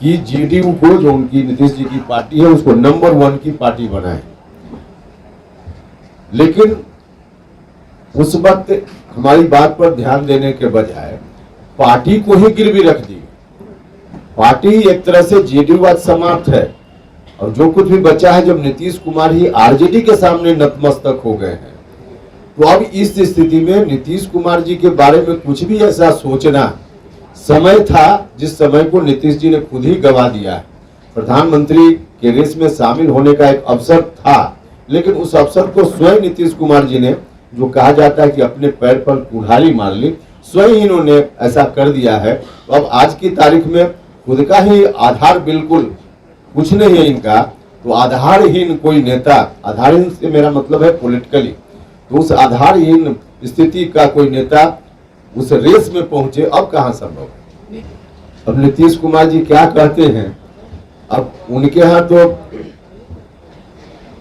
कि जेडीयू को, जो उनकी नीतीश जी की पार्टी है, उसको नंबर 1 की पार्टी बनाए। लेकिन उस वक्त हमारी बात पर ध्यान देने के बजाय पार्टी को ही गिरवी रख दी। पार्टी एक तरह से जेडीयू आज समाप्त है और जो कुछ भी बचा है, जब नीतीश कुमार ही आरजेडी के सामने नतमस्तक हो गए हैं, तो अब इस स्थिति में नीतीश कुमार जी के बारे में कुछ भी ऐसा सोचना, समय था जिस समय को नीतीश जी ने खुद ही गवा दिया है। प्रधानमंत्री के रेस में शामिल होने का एक अवसर था, लेकिन उस अवसर को स्वयं नीतीश कुमार जी ने, जो कहा जाता है कि अपने पैर पर कुल्हाड़ी मार ली, स्वयं इन्होंने ऐसा कर दिया है। तो अब आज की तारीख में खुद का ही आधार बिल्कुल कुछ नहीं है इनका, तो आधारहीन कोई नेता, आधारहीन से मेरा मतलब है पॉलिटिकली, तो उस आधारहीन स्थिति का कोई नेता उस रेस में पहुंचे, अब कहां संभव है। अब नीतीश कुमार जी क्या कहते हैं, अब उनके यहाँ तो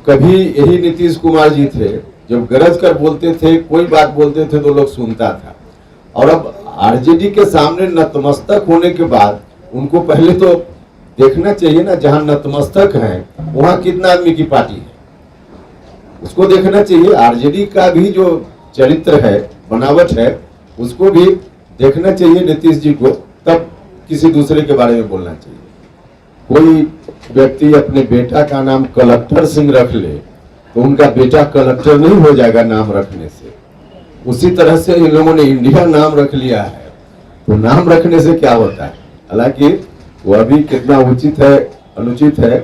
कभी यही नीतीश कुमार जी थे, जब गरज कर बोलते थे, कोई बात बोलते थे तो लोग सुनता था, और अब आरजेडी के सामने नतमस्तक होने के बाद उनको पहले तो देखना चाहिए ना, जहां नतमस्तक हैं वहां कितना आदमी की पार्टी है, उसको देखना चाहिए। आरजेडी का भी जो चरित्र है, बनावट है, उसको भी देखना चाहिए नीतीश जी को, तब किसी दूसरे के बारे में बोलना चाहिए। कोई व्यक्ति अपने बेटा का नाम कलेक्टर सिंह रख ले तो उनका बेटा कलेक्टर नहीं हो जाएगा नाम रखने से। उसी तरह से इन लोगों ने इंडिया नाम रख लिया है, तो नाम रखने से क्या होता है। हालांकि वह भी कितना उचित है अनुचित है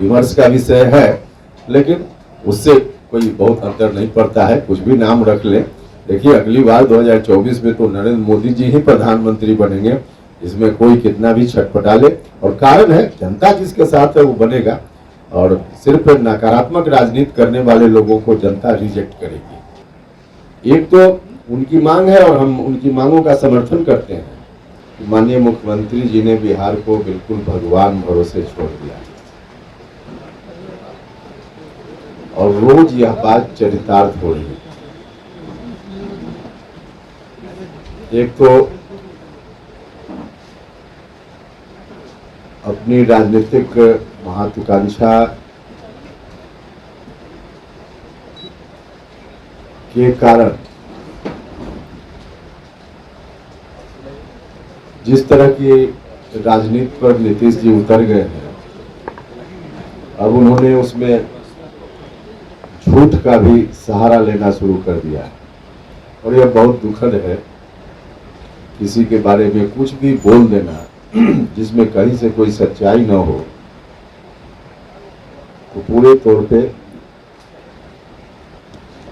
विमर्श का विषय है, लेकिन उससे कोई बहुत अंतर नहीं पड़ता है, कुछ भी नाम रख ले। देखिए अगली बार 2024 में तो नरेंद्र मोदी जी ही प्रधानमंत्री बनेंगे, इसमें कोई कितना भी छटपटा ले, और कारण है जनता जिसके साथ है वो बनेगा, और सिर्फ नकारात्मक राजनीति करने वाले लोगों को जनता रिजेक्ट करेगी। एक तो उनकी मांग है और हम उनकी मांगों का समर्थन करते हैं। माननीय मुख्यमंत्री जी ने बिहार को बिल्कुल भगवान भरोसे छोड़ दिया, और रोज यह बात चरितार्थ हो रही है। एक तो अपनी राजनीतिक महत्वाकांक्षा के कारण जिस तरह की राजनीति पर नीतीश जी उतर गए हैं, अब उन्होंने उसमें झूठ का भी सहारा लेना शुरू कर दिया है, और यह बहुत दुखद है। किसी के बारे में कुछ भी बोल देना जिसमें कहीं से कोई सच्चाई न हो, तो पूरे तौर पे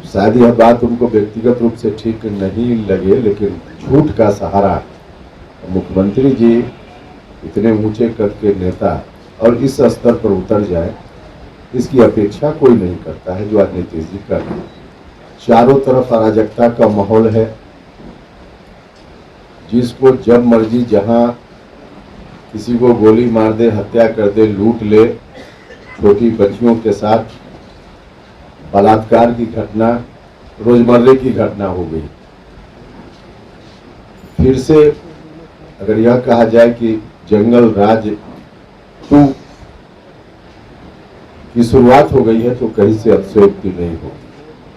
शायद यह बात उनको व्यक्तिगत रूप से ठीक नहीं लगे, लेकिन झूठ का सहारा मुख्यमंत्री जी इतने ऊंचे कद के नेता और इस स्तर पर उतर जाए, इसकी अपेक्षा कोई नहीं करता है, जो आज नीतीश जी कर रहे हैं। चारों तरफ अराजकता का माहौल है, जिसको जब मर्जी जहां किसी को गोली मार दे, हत्या कर दे, लूट ले, छोटी बच्चियों के साथ बलात्कार की घटना रोजमर्रे की घटना हो गई। फिर से अगर यह कहा जाए कि जंगल राज 2 की शुरुआत हो गई है, तो कहीं से अतिशयोक्ति नहीं होगी।